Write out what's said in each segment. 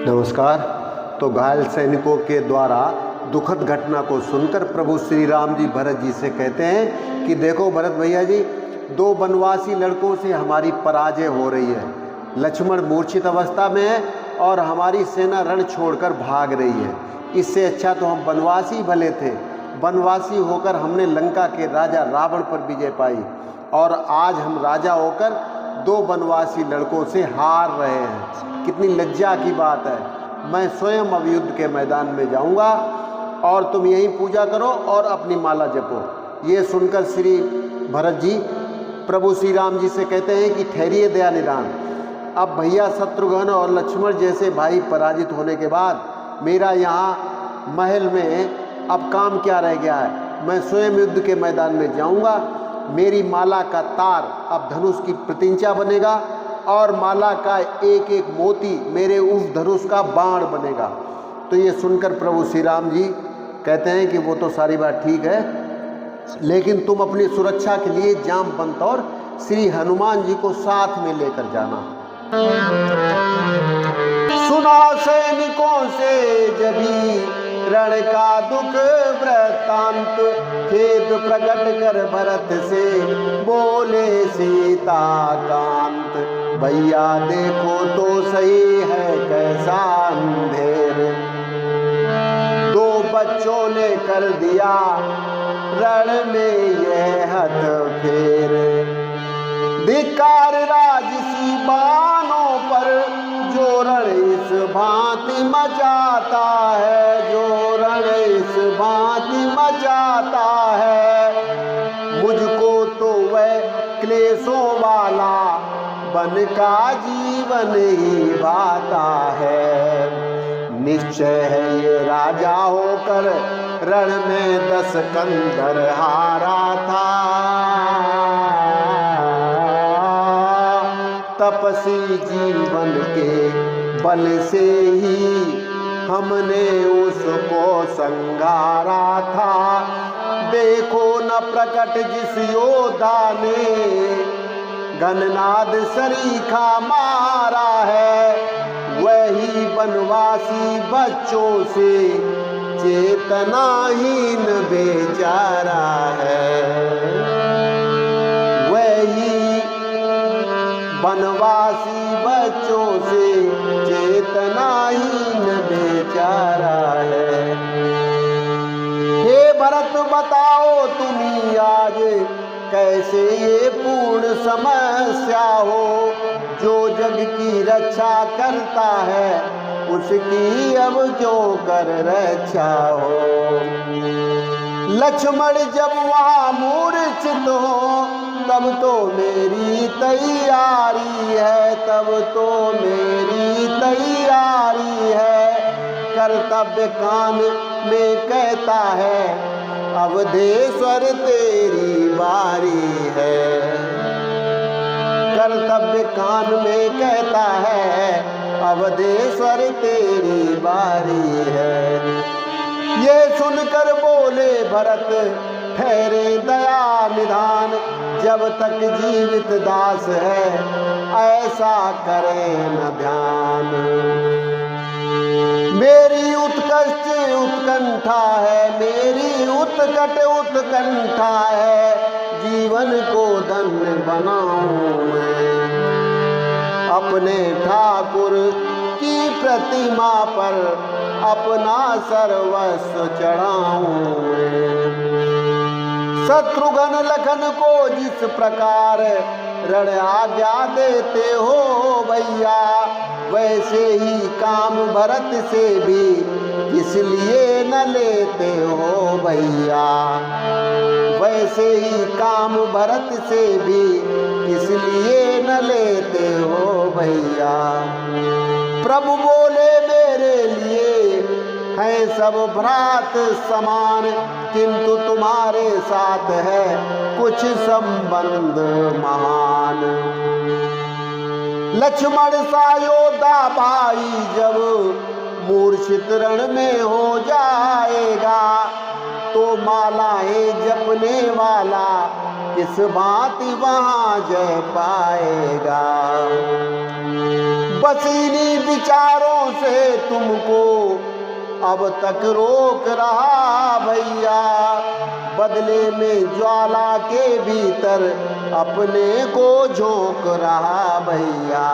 नमस्कार। तो घायल सैनिकों के द्वारा दुखद घटना को सुनकर प्रभु श्री राम जी भरत जी से कहते हैं कि देखो भरत भैया जी, 2 वनवासी लड़कों से हमारी पराजय हो रही है। लक्ष्मण मूर्छित अवस्था में है और हमारी सेना रण छोड़कर भाग रही है। इससे अच्छा तो हम वनवासी भले थे। वनवासी होकर हमने लंका के राजा रावण पर विजय पाई और आज हम राजा होकर 2 वनवासी लड़कों से हार रहे हैं। कितनी लज्जा की बात है। मैं स्वयं अब युद्ध के मैदान में जाऊंगा और तुम यहीं पूजा करो और अपनी माला जपो। ये सुनकर श्री भरत जी प्रभु श्री राम जी से कहते हैं कि ठहरिए दया निदान। अब भैया शत्रुघ्न और लक्ष्मण जैसे भाई पराजित होने के बाद मेरा यहाँ महल में अब काम क्या रह गया है। मैं स्वयं युद्ध के मैदान में जाऊंगा। मेरी माला का तार अब धनुष की प्रतिंचा बनेगा और माला का एक एक मोती मेरे उस धनुष का बाण बनेगा। तो ये सुनकर प्रभु श्री राम जी कहते हैं कि वो तो सारी बात ठीक है, लेकिन तुम अपनी सुरक्षा के लिए जामवंत और श्री हनुमान जी को साथ में लेकर जाना। सुना सैनिकों से जभी रण का दुख वृत्तांत, खेद प्रकट कर भरत से बोले सीताकांत। भैया देखो तो सही है कैसा अंधेर, 2 बच्चों ने कर दिया रण में यह हद फेर। धिक्कार राजसी बाणों पर जो रण इस भांति मचाता है, जो रण इस भांति मचाता है। मुझको तो वह क्लेशों वाला बन का जीवन ही भाता है। निश्चय है ये राजा होकर रण में 10 कंधर हारा था। तपसी जीवन के बल से ही हमने उसको संघारा था। देखो न प्रकट जिस योद्धा ने घननाद सरीखा मारा है, वही वनवासी बच्चों से चेतनाहीन बेचारा है। वही वनवासी बच्चों से चेतनाहीन बेचारा है। हे भरत बताओ तुम्ही आज कैसे ये पूर्ण समस्या हो। जो जग की रक्षा करता है उसकी अब क्यों कर रक्षा हो। लक्ष्मण जब वहाँ मूर्छित हो तब तो मेरी तैयारी है, तब तो मेरी तैयारी है। कर्तव्य कान में कहता है अवधेश्वर तेरी बारी है। कर्तव्य कान में कहता है अवधेश्वर तेरी बारी है। ये सुनकर बोले भरत ठहरे दया निधान, जब तक जीवित दास है ऐसा करे न ध्यान। मेरी उत्कर्ष उत्कंठा है, मेरी उत्कट उत्कंठा है। जीवन को धन्य बनाऊं मैं, अपने ठाकुर की प्रतिमा पर अपना सर्वस्व चढ़ाऊं मैं। शत्रुघ्न लखन को जिस प्रकार रण आज्ञा देते हो भैया, वैसे ही काम भरत से भी इसलिए न लेते हो भैया। वैसे ही काम भरत से भी इसलिए न लेते हो भैया। प्रभु बोले मेरे लिए हैं सब भ्रात समान, किंतु तुम्हारे साथ है कुछ संबंध महान। लक्ष्मण सा योद्धा भाई जब मूर्छित रण में हो जाएगा, तो मालाएं जपने वाला किस भांति वहां जय पाएगा। बस इन्हीं विचारों से तुमको अब तक रोक रहा भैया, बदले में ज्वाला के भीतर अपने को झोंक रहा भैया।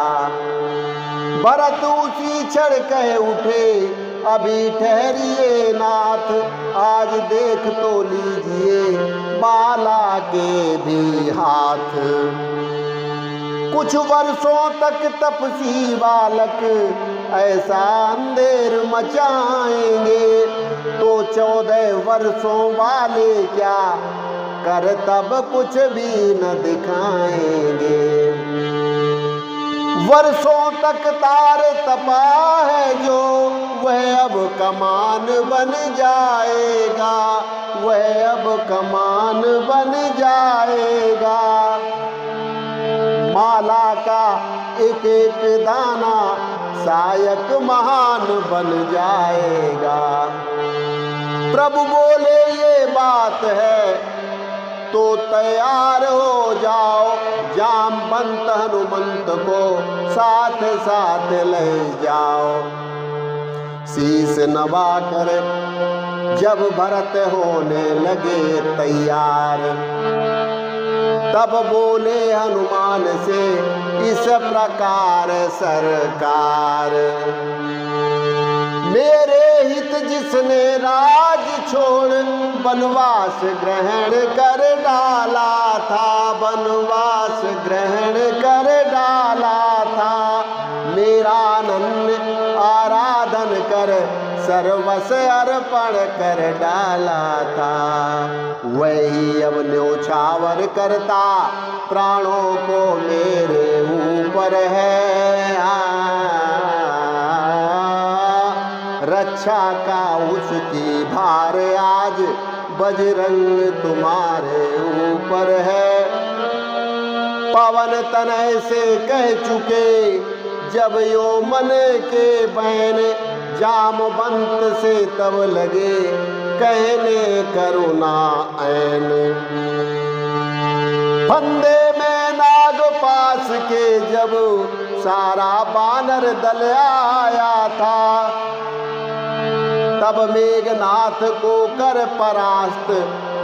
भरत उसी क्षण कह उठे, अभी ठहरिए नाथ, आज देख तो लीजिए बाला के भी हाथ। कुछ वर्षों तक तपसी बालक ऐसा अंधेर मचाएंगे, तो 14 वर्षों वाले क्या कर तब कुछ भी न दिखाएंगे। वर्षों तक तार तपा है जो, वह अब कमान बन जाएगा, वह अब कमान बन जाएगा। माला का एक एक दाना सायक महान बन जाएगा। प्रभु बोले ये बात है तो तैयार हो जाओ, जामवंत हनुमंत को साथ साथ ले जाओ। शीश नवा कर जब भरत होने लगे तैयार, तब बोले हनुमान से इस प्रकार सरकार, मेरे हित जिसने राज छोड़ वनवास ग्रहण कर डाला था, वनवास ग्रहण कर डाला था। मेरा अनन्य आराधन कर सर्वस अर्पण कर डाला था, वही अब न्योछावर करता प्राणों को मेरे ऊपर है। रक्षा का उसकी भार आज बजरंग तुम्हारे ऊपर है। पवन तनय से कह चुके जब यो मन के बैन, जामवंत से तब लगे कहने करुणा ऐन। फंदे में नाग पास के जब सारा बानर दल आया था, तब मेघनाथ को कर परास्त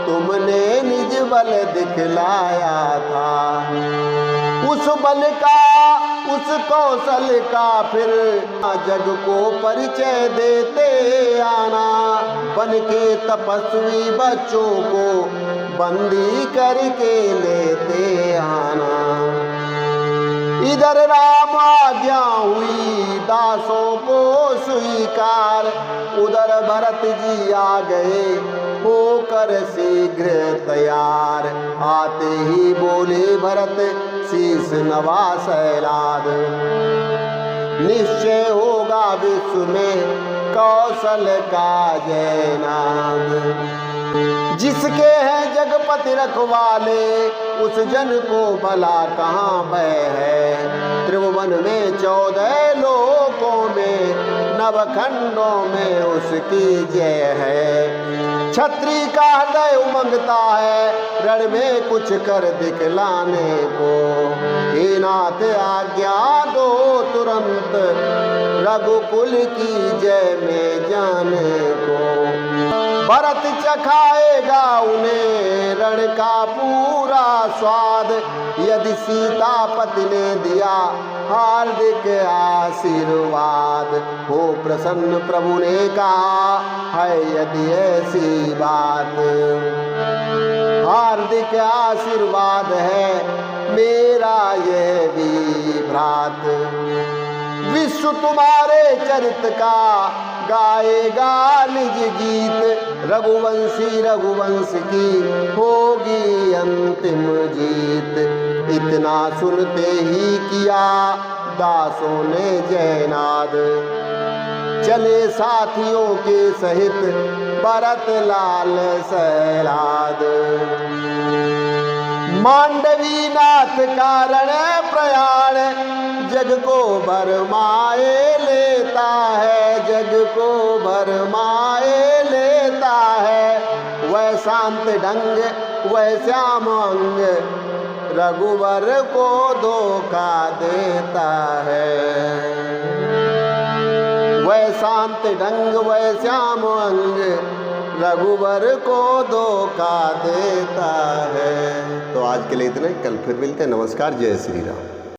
तुमने निज बल दिखलाया था। उस बल का उस कौशल का फिर जग को परिचय देते आना, बन के तपस्वी बच्चों को बंदी करके लेते आना। इधर राम आज्ञा हुई दासों को स्वीकार, उधर भरत जी आ गए होकर शीघ्र तैयार। आते ही बोले भरत शीश नवा सैलाद, निश्चय होगा विश्व में कौशल का जयनाद। जिसके हैं जगपति रखवाले उस जन को भला कहाँ भय है। त्रिभुवन में 14 लोकों में नवखंडों में उसकी जय है। छत्री का हृदय उमंगता है रण में कुछ कर दिखलाने को। हे नाथ आज्ञा दो तुरंत रघुकुल की जय में जाने को। भरत चखाएगा उन्हें रण का पूरा स्वाद, यदि सीतापति ने दिया हार्दिक आशीर्वाद। हो प्रसन्न प्रभु ने कहा है यदि ऐसी बात, हार्दिक आशीर्वाद है मेरा ये भी भ्रात। विश्व तुम्हारे चरित का गाएगा निज गीत, रघुवंशी रघुवंश की होगी अंतिम जीत। इतना सुनते ही किया दासों ने जयनाद, चले साथियों के सहित भरत लाल सैलाद। मांडवी नाथ कारण प्रयाण जग को भरमाए लेता है, जग को भरमाए लेता है। वह शांत ढंग वह श्याम अंग रघुवर को धोखा देता है। वह शांत ढंग वह श्याम अंग रघुवर को धोखा देता है। तो आज के लिए इतना ही, कल फिर मिलते हैं। नमस्कार, जय श्री राम।